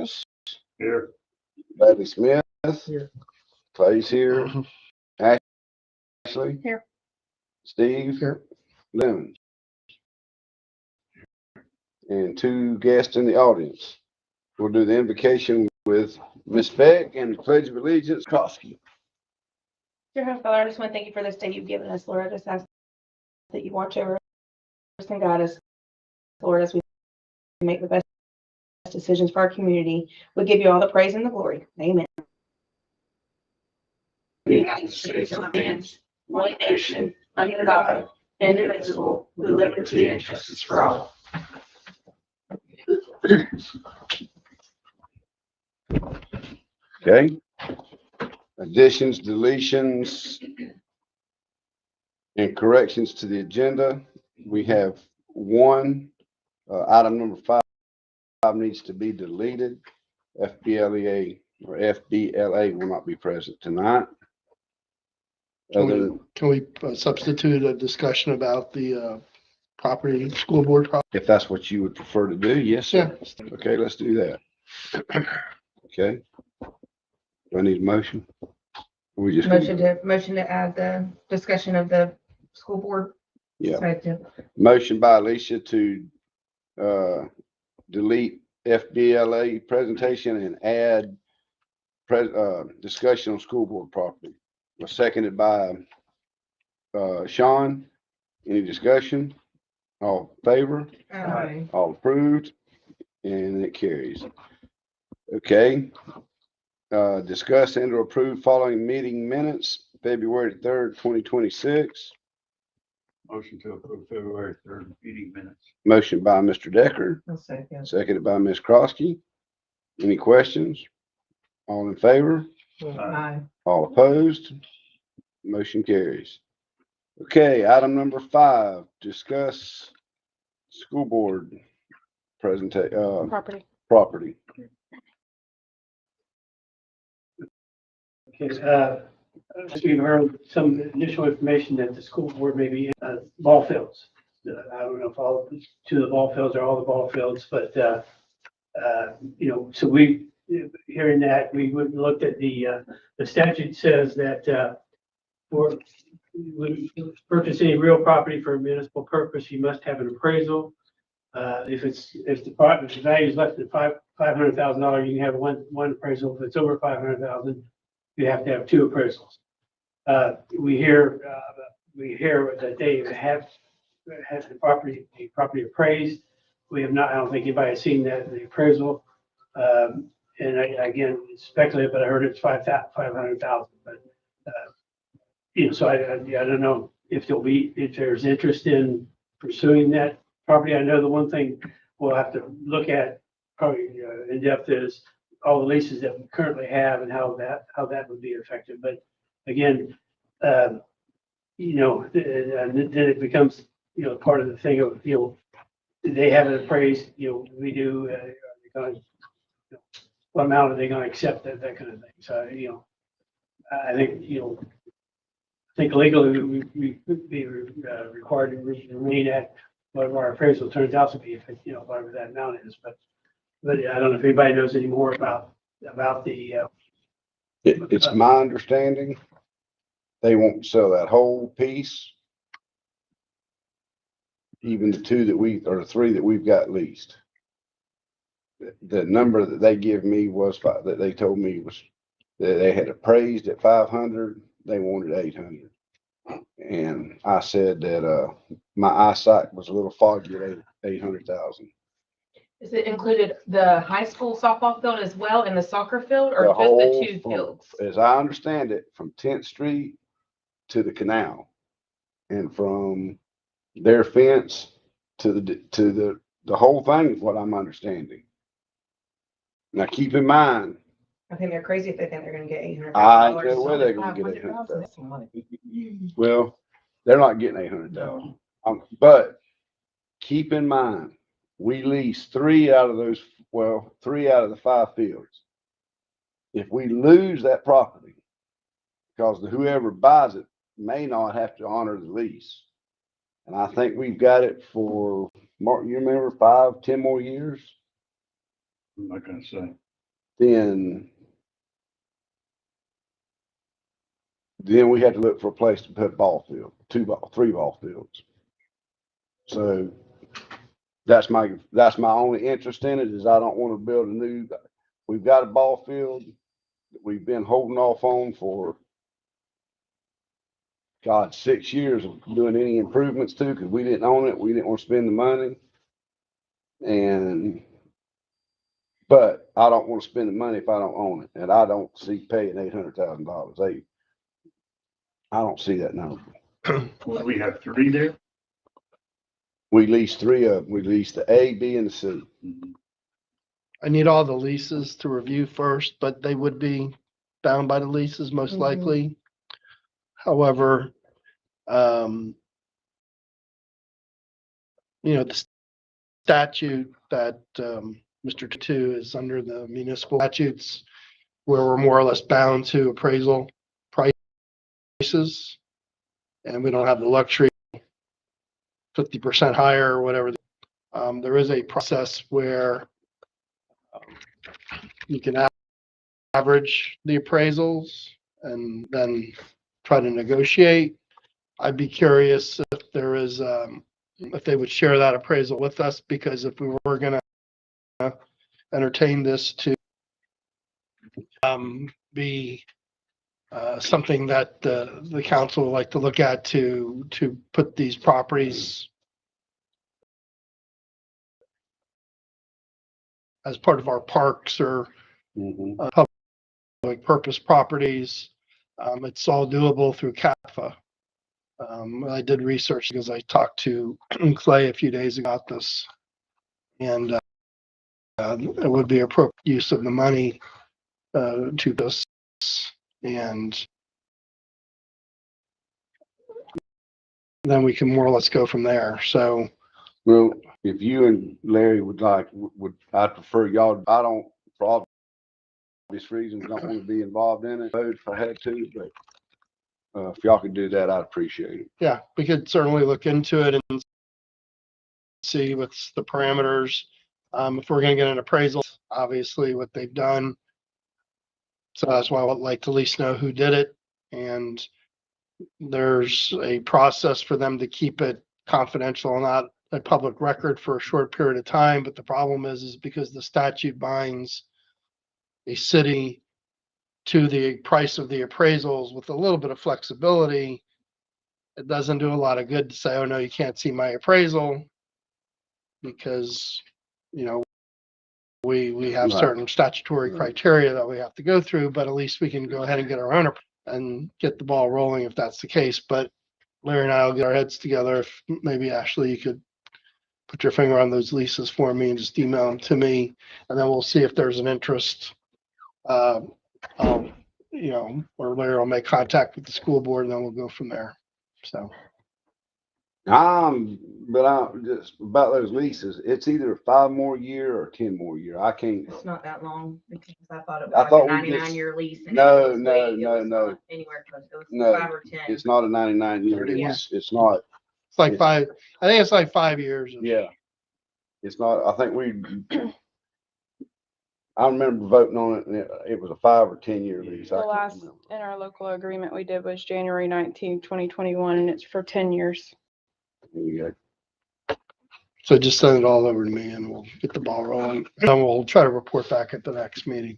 Davis. Here. Bradley Smith. Here. Clay's here. Ashley. Here. Steve. Here. Lemons. And 2 guests in the audience. We'll do the invocation with Miss Beck and the Pledge of Allegiance, Krosky. Dear Heavenly Father, I just want to thank you for this day you've given us, Lord. I just ask that you watch over us and guide us, Lord, as we make the best decisions for our community. We give you all the praise and the glory. Amen. United States of America, one nation, under God, indivisible, with liberty and justice for all. Okay. Additions, deletions, and corrections to the agenda. We have 1, item number 5 needs to be deleted. FBLA will not be present tonight. Can we substitute a discussion about the property, school board property? If that's what you would prefer to do, yes, sir. Yeah. Okay, let's do that. Okay. Do I need a motion? We just. Motion to add the discussion of the school board. Yeah. Perspective. Motion by Alicia to delete FBLA presentation and add discussion on school board property. Was seconded by Sean. Any discussion? All in favor? Aye. All approved? And it carries. Okay. Discuss and or approve following meeting minutes, February 3rd, 2026. Motion to approve February 3rd meeting minutes. Motion by Mr. Decker, I'll second. seconded by Ms. Krosky. Any questions? All in favor? Aye. All opposed? Motion carries. Okay, item number 5, discuss school board presentation, property. Okay, we've heard some initial information that the school board may be ball fields. I don't know if all 2 of the ball fields are all the ball fields, but so we, hearing that, we looked at the statute says that for purchase any real property for a municipal purpose, you must have an appraisal. If the value is less than $500,000, you can have one appraisal. If it's over $500,000, you have to have 2 appraisals. We hear that they have the property appraised. We have not. I don't think anybody has seen the appraisal. And again, it's speculative, but I heard it's 500,000. But so I don't know if there's interest in pursuing that property. I know the one thing we'll have to look at probably in depth is all the leases that we currently have and how that would be affected. But again, and then it becomes part of the thing of they have it appraised. We do. What amount are they going to accept? That kind of thing. So I think legally we would be required to remain at whatever our appraisal turns out to be, if whatever that amount is. But I don't know if anybody knows any more about the. It's my understanding they won't sell that whole piece, even the 2 or the 3 that we've got leased. The number that they give me was that they told me was that they had appraised at 500. They wanted 800, and I said that my eyesight was a little foggy at 800,000. Is it included the high school softball field as well and the soccer field, or The just whole the 2 fields? As I understand it, from 10th Street to the canal, and from their fence to the whole thing is what I'm understanding. Now, keep in mind, I think they're crazy if they think they're going to get $800. I know where they're going to get 800,000. Well, they're not getting 800,000. But keep in mind, we lease 3 out of the 5 fields. If we lose that property, because whoever buys it may not have to honor the lease. And I think we've got it for, Mark, you remember 5, 10 more years? I'm not gonna say. then we had to look for a place to put ball field, 3 ball fields. So that's my only interest in it, is I don't want to build a new, we've got a ball field that we've been holding off on for, God, 6 years of doing any improvements to, because we didn't own it. We didn't want to spend the money. But I don't want to spend the money if I don't own it. And I don't see paying $800,000. I don't see that number. Well, we have 3 there. We leased 3 of them. We leased the A, B, and the C. I need all the leases to review first, but they would be bound by the leases most Mhm. likely. However, the statute that, Mr. Two is under the municipal statutes where we're more or less bound to appraisal prices. And we don't have the luxury 50% higher or whatever. There is a process where you can average the appraisals and then try to negotiate. I'd be curious if there is, if they would share that appraisal with us, because if we were gonna entertain this to be something that the council would like to look at to put these properties as part of our parks or public purpose properties. It's all doable through CAFA. I did research because I talked to Clay a few days ago about this, and it would be appropriate use of the money to this, and then we can more or less go from there. So, Well, if you and Larry would I'd prefer y'all, I don't, for obvious reasons, don't want to be involved in it if I had to, but if y'all could do that, I'd appreciate it. yeah, we could certainly look into it and see what's the parameters. If we're going to get an appraisal, obviously what they've done. So that's why I would like to at least know who did it. And there's a process for them to keep it confidential and not a public record for a short period of time. But the problem is because the statute binds a city to the price of the appraisals with a little bit of flexibility, it doesn't do a lot of good to say, oh no, you can't see my appraisal, because, we have Right. certain statutory criteria that we have to go through, but at least we can go ahead and get our own and get the ball rolling if that's the case. But Larry and I will get our heads together. If maybe Ashley, you could put your finger on those leases for me and just email them to me, and then we'll see if there's an interest. Or Larry will make contact with the school board, and then we'll go from there. So, But I'm just about those leases. It's either a 5 more year or 10 more year. I can't. It's not that long, because I thought it I was thought like a we just- 99-year lease. and No, it was no, way- it no, was no. not Anywhere close, it was No, 5 or 10. It's not a 99 year. Yeah. It's not. it's like I think it's like 5 years. Yeah. It's not, I think I remember voting on it, and it was a 5 or 10 year lease. I The can't last remember. in our local agreement we did was January 19th, 2021, and it's for 10 years. There you go. So just send it all over to me and we'll get the ball rolling. And we'll try to report back at the next meeting.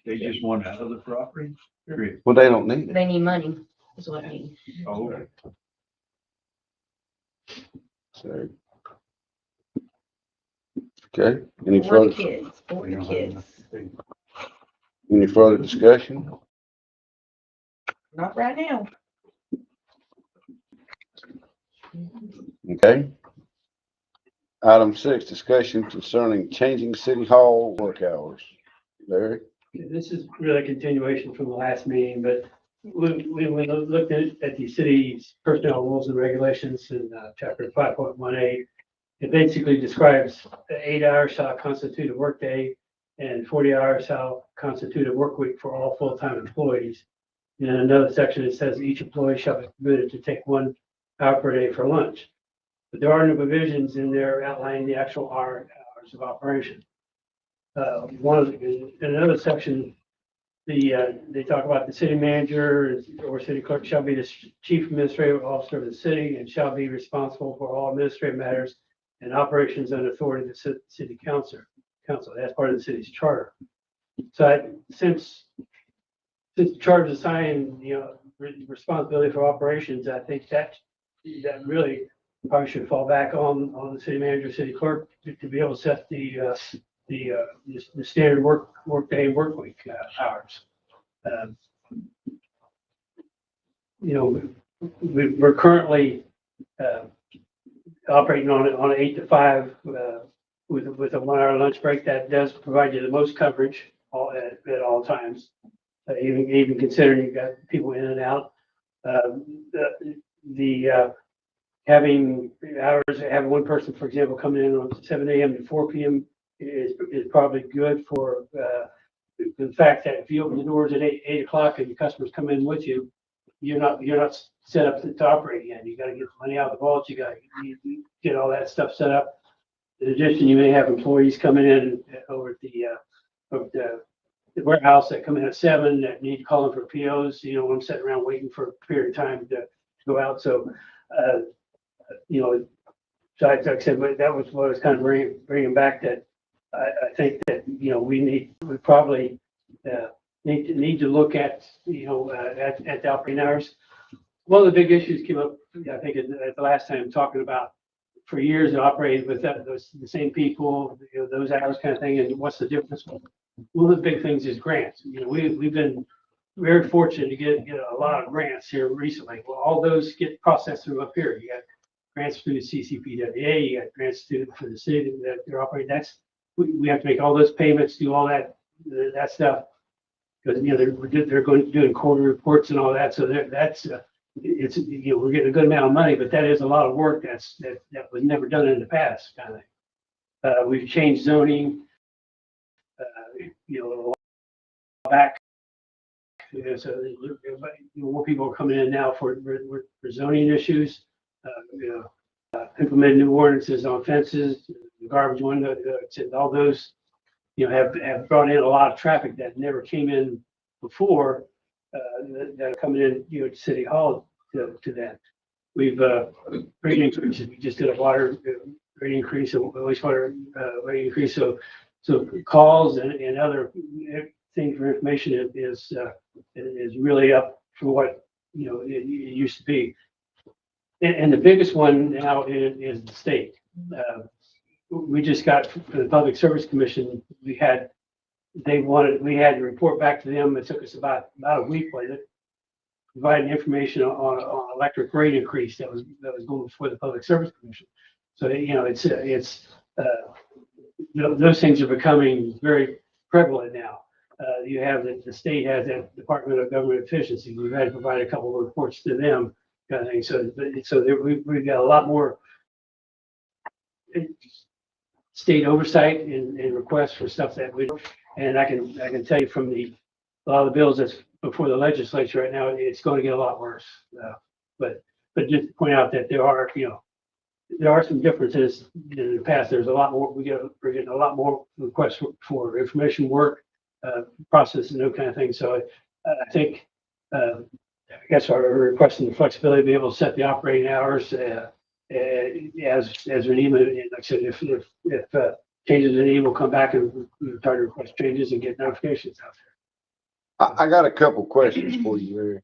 They just want out of the property, period. Well, they don't need it. They need money, is what I mean. Oh, okay. So. Okay, For the kids, for We the don't have kids. enough to pay. any further discussion? Not right now. Okay. Item 6, discussion concerning changing city hall work hours. Larry? This is really a continuation from the last meeting, but we looked at the city's personnel rules and regulations in chapter 5.18. It basically describes 8 hours shall constitute a workday and 40 hours shall constitute a work week for all full-time employees. In another section, it says each employee shall be permitted to take 1 hour per day for lunch. But there are no provisions in there outlining the actual hours of operation. one of the, in another section, they talk about the city manager or city clerk shall be the chief administrative officer of the city and shall be responsible for all administrative matters and operations and authority of the city council. That's part of the city's charter. So since the charter is assigned, responsibility for operations, I think that really probably should fall back on the city manager, city clerk to be able to set the standard work day and work week hours. We're currently operating on an 8 to 5 with a 1 hour lunch break. That does provide you the most coverage at all times. Even considering you've got people in and out. Having hours, having one person, for example, coming in on 7 a.m. to 4 p.m. is probably good for the fact that if you open the doors at 8 o'clock and your customers come in with you, you're not set up to operate yet. You got to get the money out of the vault. You got to get all that stuff set up. In addition, you may have employees coming in over at the warehouse that come in at 7 that need to call in for POs. I'm sitting around waiting for a period of time to go out. So, so like I said, but that was what I was kind of bringing back, that I think that, we probably need to look at, at the operating hours. One of the big issues came up, I think, at the last time, talking about for years operating with the same people, those hours kind of thing, and what's the difference? One of the big things is grants. We've been very fortunate to get a lot of grants here recently. Well, all those get processed through up here. You got grants through the CCPWA, you got grants for the city that they're operating. We have to make all those payments, do all that stuff, because they're going to doing quarterly reports and all that. So that's we're getting a good amount of money, but that is a lot of work that was never done in the past, kind of thing. We've changed zoning, a while back. So more people are coming in now for zoning issues. Implement new ordinances on fences, garbage window, all those, have brought in a lot of traffic that never came in before, that are coming in, to City Hall to that. We've rate increases. We just did a water rate increase, a wastewater rate increase. So calls and other things for information is really up for what it used to be. And the biggest one now is the state. We just got from the Public Service Commission. We had to report back to them. It took us about a week later, providing information on electric rate increase that was going before the Public Service Commission. So it's those things are becoming very prevalent now. You have the state has that Department of Government Efficiency. We've had to provide a couple of reports to them, kind of thing. So we've got a lot more state oversight and requests for stuff that and I can tell you from a lot of the bills that's before the legislature right now, it's going to get a lot worse. But just to point out that there are some differences in the past. There's a lot more. We're getting a lot more requests for information work, process, and those kind of things. So I think, I guess our requesting the flexibility to be able to set the operating hours as we need. And like I said, if changes are needed, we'll come back and try to request changes and get notifications out there. I got a couple questions for you, Larry.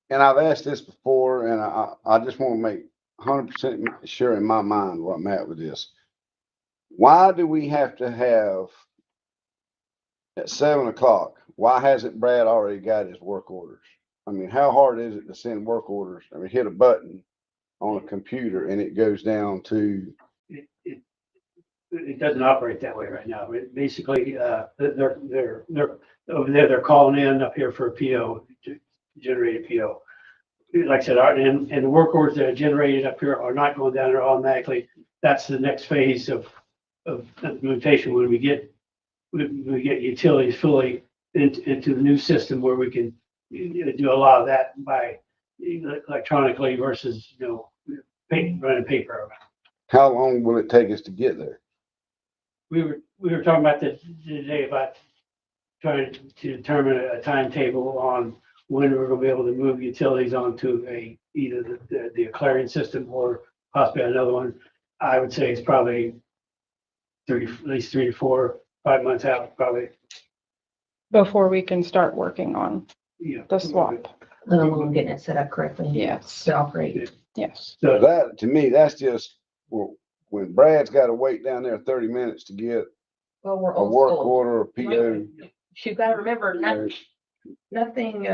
And I've asked this before, and I just want to make 100% sure in my mind where I'm at with this. Why do we have to have at 7 o'clock? Why hasn't Brad already got his work orders? I mean, how hard is it to send work orders? I mean, hit a button on a computer and it goes down to. It doesn't operate that way right now. Basically, they're over there. They're calling in up here for a PO to generate a PO. Like I said, and the work orders that are generated up here are not going down there automatically. That's the next phase of implementation when we get utilities fully into the new system where we can do a lot of that by electronically versus running paper around. How long will it take us to get there? we were talking about this today about trying to determine a timetable on when we're gonna be able to move utilities onto either the Clarion system or possibly another one. I would say it's probably at least 3 to 4, 5 months out, probably, Before we can start working on you know. the swap. Let alone getting it set up correctly. Yes, To operate. yes. So That, to me, that's just, well, when Brad's gotta wait down there 30 minutes to get Well, we're a old work school. order or PO. You gotta remember, nothing,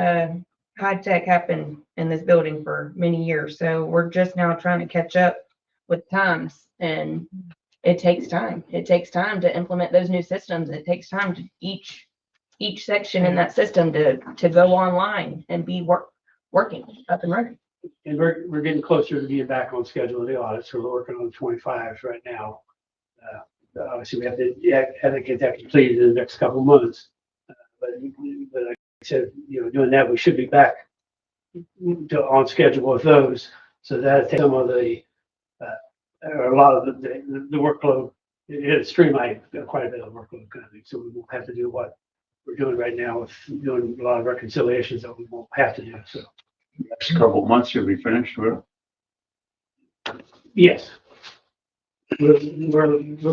high tech happened in this building for many years, so we're just now trying to catch up with times, and it takes time. It takes time to implement those new systems. It takes time to each section in that system to go online and be working up and running. And we're getting closer to being back on schedule with the audit, so we're working on the 25s right now. Obviously, we have to get that completed in the next couple of months. But like I said, doing that, we should be back on schedule with those. So that takes some of the, or a lot of the workload, it streamlined quite a bit of workload kind of thing. So we won't have to do what we're doing right now with doing a lot of reconciliations that we won't have to do, so. Next couple of months you'll be finished with. Yes. We're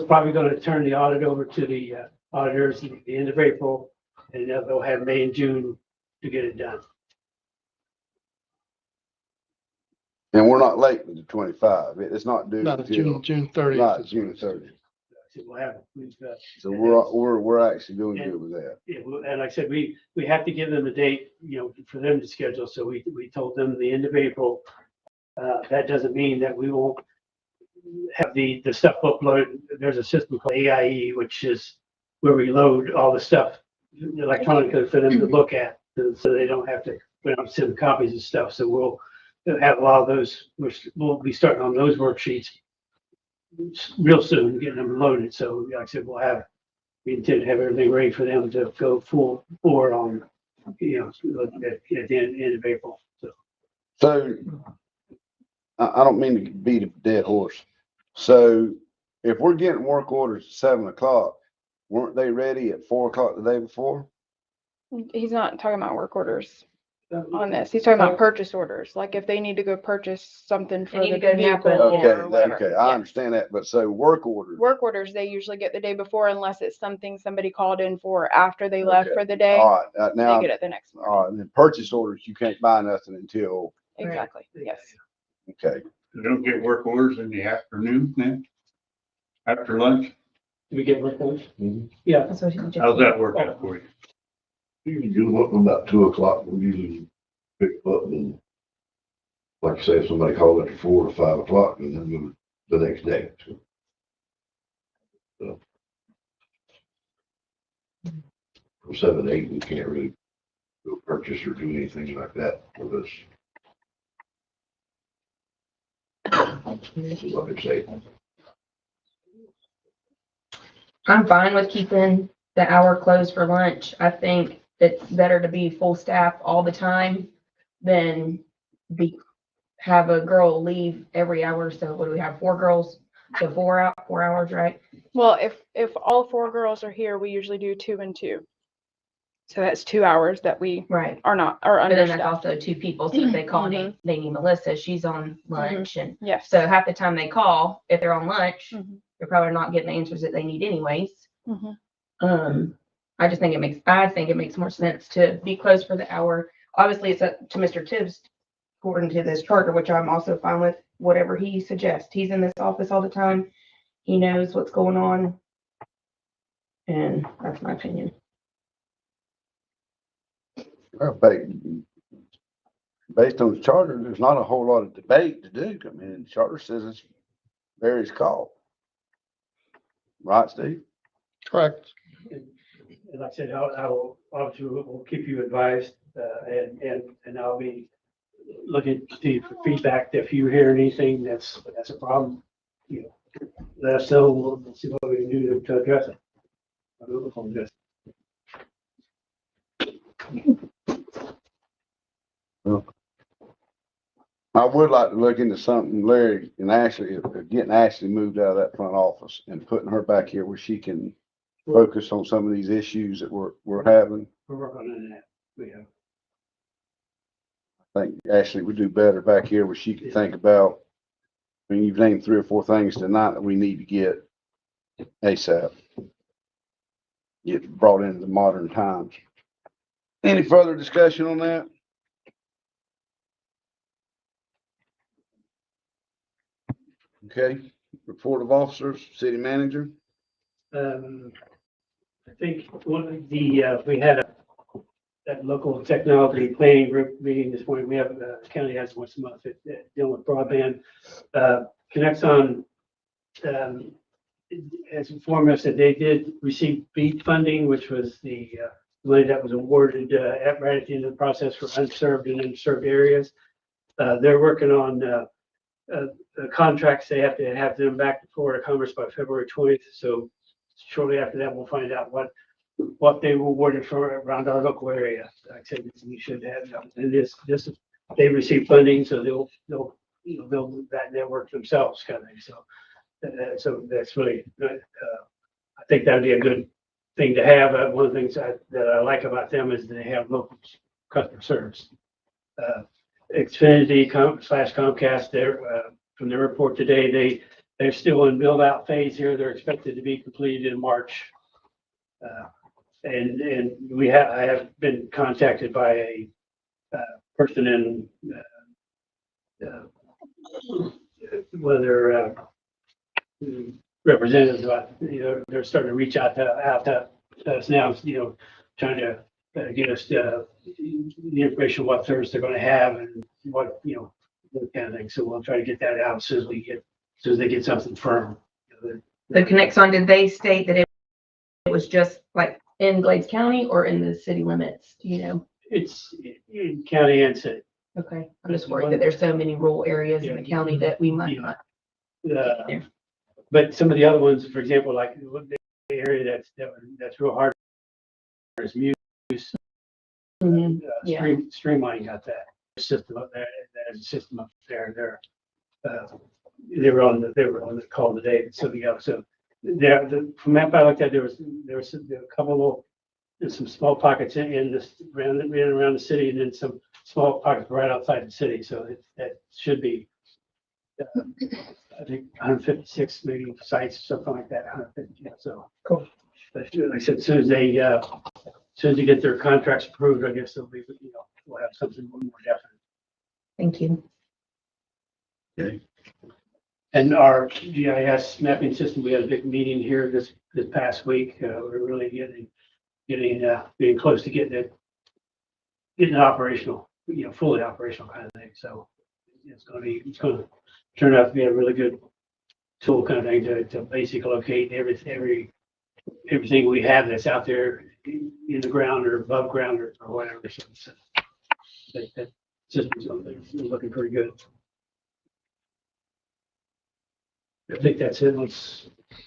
probably gonna turn the audit over to the auditors at the end of April, and they'll have May and June to get it done. And we're not late with the 25. It's not due No, until, June 30th. not is- June 30th. So we'll have, So we're actually doing good with that. yeah, and like I said, we have to give them a date, for them to schedule, so we told them the end of April. That doesn't mean that we won't have the stuff uploaded. There's a system called AIE, which is where we load all the stuff electronically for them to look at, so they don't have to, we don't send copies of stuff, so we'll have a lot of those, we'll be starting on those worksheets real soon, getting them loaded, so like I said, we intend to have everything ready for them to go full forward on, at the end of April, so. So I don't mean to beat a dead horse. So if we're getting work orders at 7 o'clock, weren't they ready at 4 o'clock the day before? He's not talking about work orders on this. He's talking about purchase orders, like if they need to go purchase something for need the to go nap vehicle it, Okay, or whatever. okay, I Yeah. understand that, but so work orders. Work orders, they usually get the day before unless it's something somebody called in for after they left Okay. for the day. All right, They now, get it the next morning. all right, and then purchase orders, you can't buy nothing until, Exactly, yes. okay. You don't get work orders in the afternoon then? After lunch? Do we get work orders? Mhm. Yeah, That's what you just. How's that work out for you? You can do up about 2 o'clock, we usually pick up and, like I say, if somebody called after 4 or 5 o'clock, and then move the next day. So. From 7 to 8, we can't really go purchase or do anything like that with us. Like I say, I'm fine with keeping the hour closed for lunch. I think it's better to be full staff all the time than have a girl leave every hour. So what do we have? 4 girls? So 4 hours, right? Well, if all 4 girls are here, we usually do 2 and 2. So that's 2 hours that we Right. are not, But are then that's understaffed. also 2 people. So if they call, Mhm. they need Melissa, she's on lunch. And Yes. so half the time they call, if they're on lunch, Mhm. they're probably not getting the answers that they need anyways. Mhm. I just think it makes more sense to be closed for the hour. Obviously, it's up to Mr. Tibbs according to this charter, which I'm also fine with whatever he suggests. He's in this office all the time. He knows what's going on. And that's my opinion. Well, based on the charter, there's not a whole lot of debate to do. I mean, the charter says it's Barry's call. Right, Steve? Correct. and like I said, I will, obviously, we'll keep you advised, and I'll be looking to you for feedback. If you hear anything that's a problem, let us know. We'll see what we can do to address it. I don't know if I'm just- I would like to look into something, Larry and Ashley, getting Ashley moved out of that front office and putting her back here where she can focus on some of these issues that we're having. We're working on that. We have. I think Ashley would do better back here where she could think about, I mean, you've named 3 or 4 things tonight that we need to get ASAP. Get brought into the modern times. Any further discussion on that? Okay, report of officers, city manager. I think one of the, we had that local technology planning group meeting this morning. We have, the county has once a month dealing with broadband. Connexon, has informed us that they did receive BEAD funding, which was the money that was awarded right at the end of the process for unserved and underserved areas. They're working on the contracts. They have to have them back to Florida Commerce by February 20th. So shortly after that, we'll find out what they were awarded for around our local area. Like I said, we should have, and this, they received funding, so they'll build that network themselves kind of thing. So that's really good. I think that'd be a good thing to have. One of the things that I like about them is they have local customer service. Xfinity / Comcast, from their report today, they're still in build out phase here. They're expected to be completed in March. And I have been contacted by a person in whether representatives about, they're starting to reach out to us now, trying to get us the information, what service they're going to have and what, that kind of thing. So we'll try to get that out as soon as they get something firm. The Connexon, did they state that it was just like in Glades County or in the city limits? Do you know? It's in county and city. Okay, I'm just worried that there's so many rural areas in the county that we might not. But some of the other ones, for example, like the area that's real hard is Muse. Yeah. Streamline got that system up there. There's a system up there. They were on the call today. So from that I looked at, there was a couple there's some small pockets in this around the city, and then some small pockets right outside the city. So that should be, I think 156 maybe sites, something like that. 150. Yeah, so cool. But like I said, as soon as they get their contracts approved, I guess they'll be, we'll have something more definite. Thank you. Okay. And our GIS mapping system, we had a big meeting here this past week. We're really getting close to getting it operational, fully operational kind of thing. So it's going to turn out to be a really good tool kind of thing to basically locate everything we have that's out there in the ground or above ground or whatever. So that system's looking pretty good. I think that's it.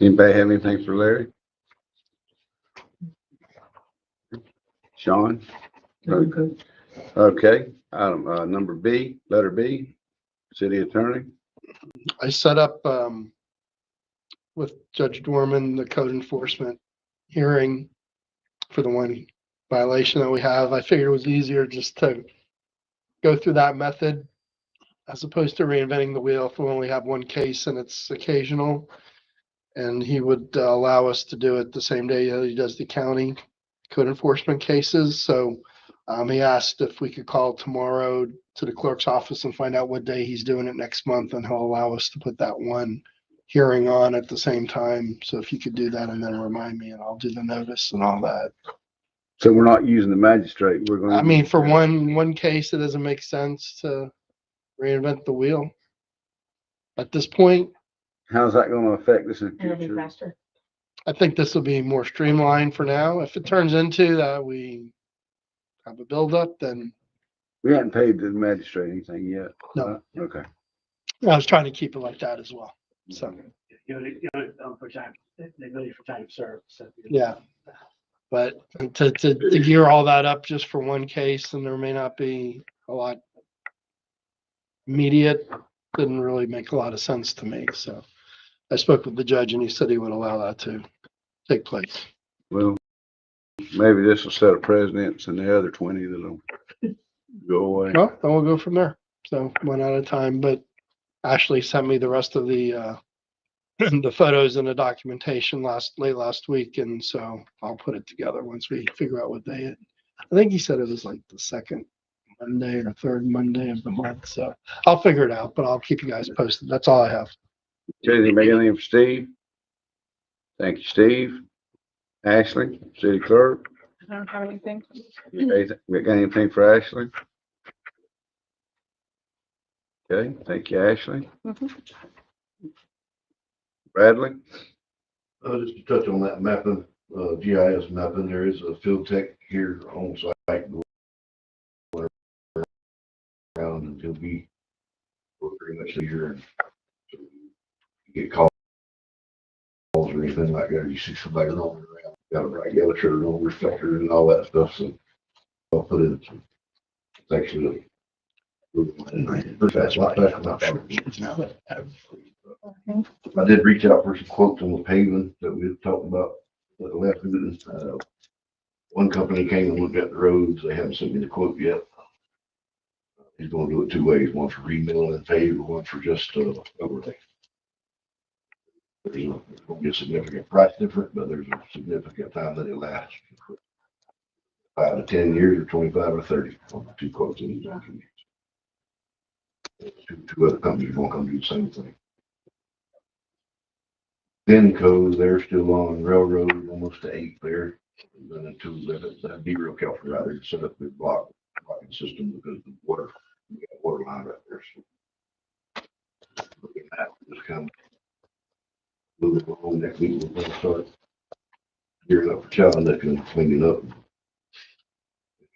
Anybody have anything for Larry? Sean? Okay, item, number B, letter B, city attorney. I set up, with Judge Dorman, the code enforcement hearing for the one violation that we have. I figured it was easier just to go through that method as opposed to reinventing the wheel if we only have one case and it's occasional. And he would allow us to do it the same day that he does the county code enforcement cases. So he asked if we could call tomorrow to the clerk's office and find out what day he's doing it next month, and he'll allow us to put that one hearing on at the same time. So if you could do that and then remind me, and I'll do the notice and all that. So we're not using the magistrate, we're going. I mean, for one case, it doesn't make sense to reinvent the wheel at this point. How's that gonna affect us in the It'll be future? faster. I think this will be more streamlined for now. If it turns into that we have a buildup, then We haven't paid the magistrate anything yet. No. Okay. I was trying to keep it like that as well. So, For time, they really for time served. So, yeah. But to gear all that up just for one case, and there may not be a lot immediate didn't really make a lot of sense to me. So I spoke with the judge and he said he would allow that to take place. Well, maybe this will set a precedence and the other 20 that'll go away. Well, then we'll go from there. So one at a time, but Ashley sent me the rest of the the photos and the documentation late last week. And so I'll put it together once we figure out what day I think he said it was like the second Monday or third Monday of the month. So I'll figure it out, but I'll keep you guys posted. That's all I have. Okay, anybody got anything for Steve? Thank you, Steve. Ashley, city clerk. I don't have anything. Got anything for Ashley? Okay, thank you, Ashley. Mhm. Bradley? Just to touch on that mapping, GIS mapping, there is a field tech here on site. Going around and he'll be pretty much here. And so you get calls or anything like that, you see somebody rolling around, got a bright yellow shirt on, reflector and all that stuff, so I'll put it, it's actually pretty fast, a lot faster than I thought. I did reach out for some quotes on the paving that we had talked about at the last meeting. One company came and looked at the roads. They haven't sent me the quote yet. He's gonna do it two ways, one for remilling and pave, or one for just, overlay. There's gonna be a significant price difference, but there's a significant time that it lasts. 5 to 10 years or 25 or 30 on the two quotes in these documents. Two other companies won't come do the same thing. Denco, they're still on Railroad, almost to 8 there. And then until that D-rail calculator to set up the blocking system because of the water, we got water line right there. So looking at that, just kind of moving along next week, we're gonna start gearing up for Challenger and cleaning up.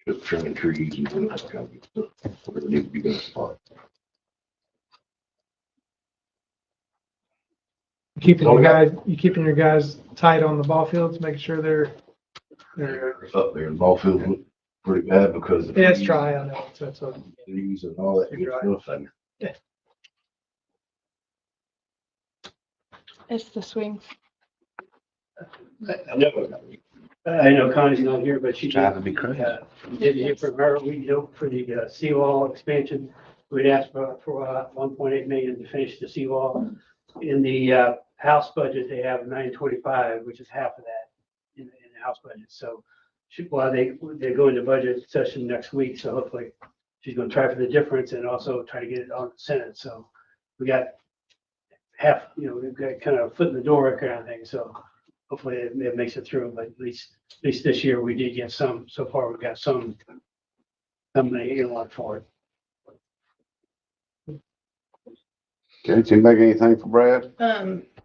Just trimming trees and doing that kind of stuff. Whatever needs to be done. You keeping your guys tight on the ball fields, making sure they're Up there, the ball field look pretty bad because. yeah, it's dry, I know, so it's a, Trees and all that good stuff. And It's the swings. I know Connie's not here, but she Trying to be crazy. did hear from her. We know for the seawall expansion, we'd asked for 1.8 million to finish the seawall. In the house budget, they have 925, which is half of that in the house budget. So while they go into budget session next week, so hopefully she's going to try for the difference and also try to get it on the Senate. So we got half, we've got kind of a foot in the door kind of thing. So hopefully it makes it through, but at least this year we did get some. So far, we've got some money earmarked for it. Okay, does anybody got anything for Brad?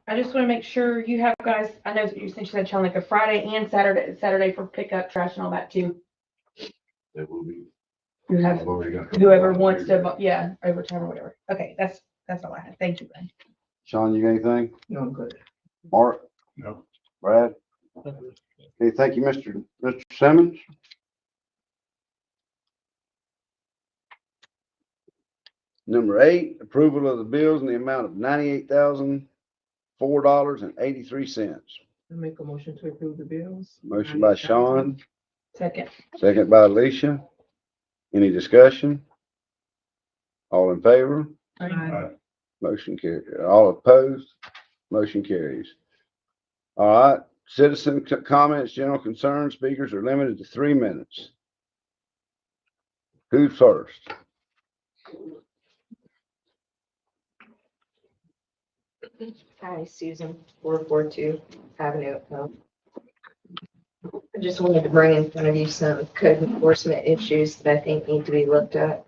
I just want to make sure you have guys, I know you said like a Friday and Saturday for pickup trash and all that too. It will be. You have I've already got. whoever wants to, yeah, overtime or whatever. Okay, that's all I had. Thank you, Brian. Sean, you got anything? no, I'm good. Mark? No. Brad? Okay, thank you, Mr. Simmons. Number 8, approval of the bills in the amount of $98,004.83. I make a motion to approve the bills. Motion by Sean, Second. second by Alicia. Any discussion? All in favor? Motion carries. All opposed? Motion carries. All right, citizen comments, general concerns, speakers are limited to 3 minutes. Who's first? Hi, Susan, 442 Avenue. I just wanted to bring in front of you some code enforcement issues that I think need to be looked at.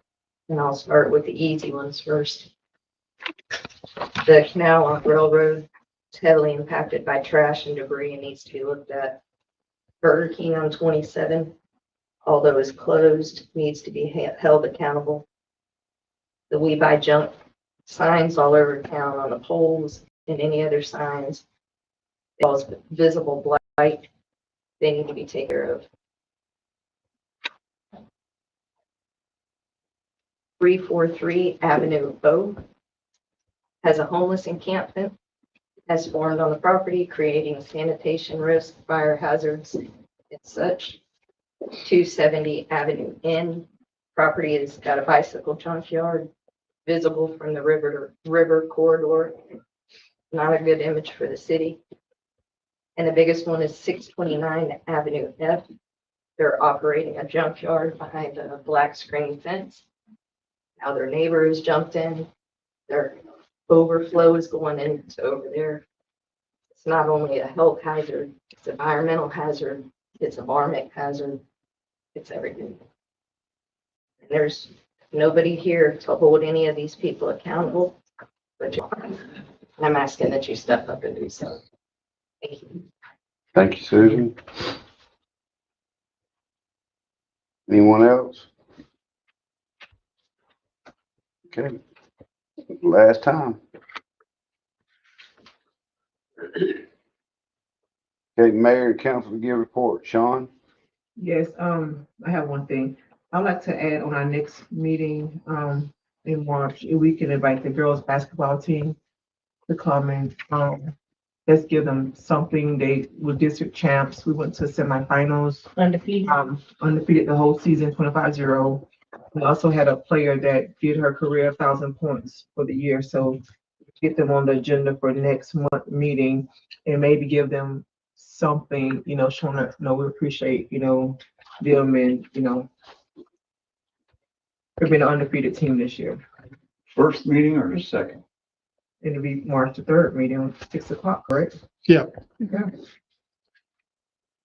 And I'll start with the easy ones first. The canal on Railroad is heavily impacted by trash and debris and needs to be looked at. Burger King on 27, although is closed, needs to be held accountable. The We Buy Junk signs all over town on the poles and any other signs. Cause visible blight, they need to be taken care of. 343 Avenue O. Has a homeless encampment, has formed on the property, creating sanitation risk, fire hazards, and such. 270 Avenue N. Property has got a bicycle junkyard visible from the river corridor. Not a good image for the city. And the biggest one is 629 Avenue F. They're operating a junkyard behind a black screen fence. Now their neighbor has jumped in. Their overflow is going into over there. It's not only a health hazard, it's an environmental hazard, it's a varmint hazard, it's everything. And there's nobody here to hold any of these people accountable, but I'm asking that you step up and do so. Thank you. Thank you, Susan. Anyone else? Okay. Last time. Okay, mayor and council to give report. Sean? Yes, I have one thing. I'd like to add on our next meeting, in March, if we can invite the girls' basketball team to come and, let's give them something. They were district champs. We went to semifinals. Undefeated. Undefeated the whole season, 25-0. We also had a player that did her career 1,000 points for the year. So get them on the agenda for next month meeting and maybe give them something, showing that, we appreciate, them and, for being an undefeated team this year. First meeting or the second? It'll be March the 3rd meeting, 6 o'clock, correct? Yeah.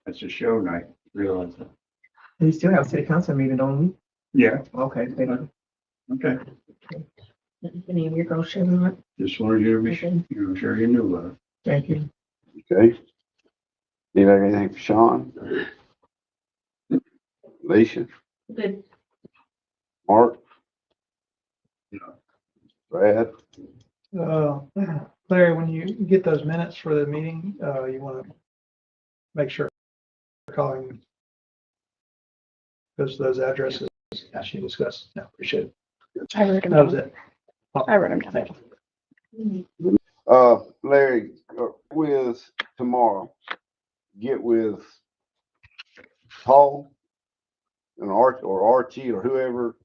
That's a show night, realize that. We still have city council meeting, don't we? Yeah, Okay, thank you. okay. Any of your girls showing up? Just wanted you to be, sure you knew about it. Thank you. Okay. Anybody got anything for Sean? Alicia? Good. Mark? No. Brad? Larry, when you get those minutes for the meeting, you want to make sure you're calling those addresses as you discussed. No, appreciate it. I wrote them That was down. it. I wrote them down. Thank you. Larry, with tomorrow, get with Paul and Art or Archie or whoever,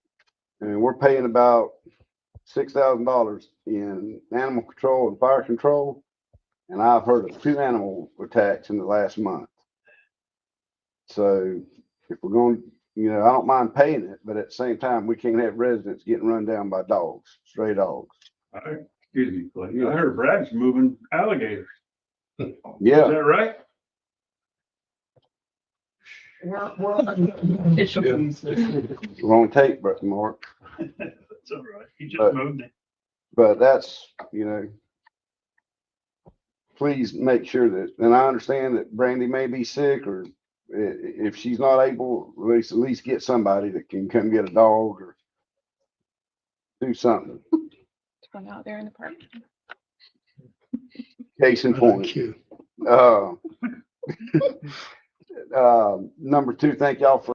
and we're paying about $6,000 in animal control and fire control. And I've heard of 2 animal attacks in the last month. So if we're going, I don't mind paying it, but at the same time, we can't have residents getting run down by dogs, stray dogs. Excuse me, Clay. I heard Brad's moving alligators. Yeah. Is that right? Wrong tape, but Mark. That's all right. He just But- moved it. But that's, please make sure that, and I understand that Brandy may be sick or if she's not able, at least get somebody that can come get a dog or do something. It's one out there in the park. Case in point. Cute. Number 2, thank y'all for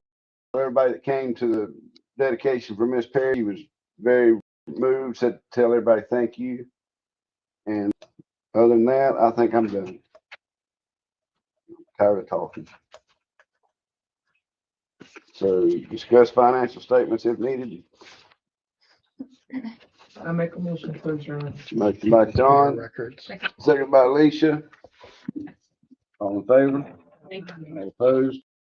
everybody that came to the dedication for Miss Perry. He was very moved, said tell everybody thank you. And other than that, I think I'm done. Tired of talking. So discuss financial statements if needed. I make a motion to adjourn. Motion by John, Records. second by Alicia. All in favor? All opposed?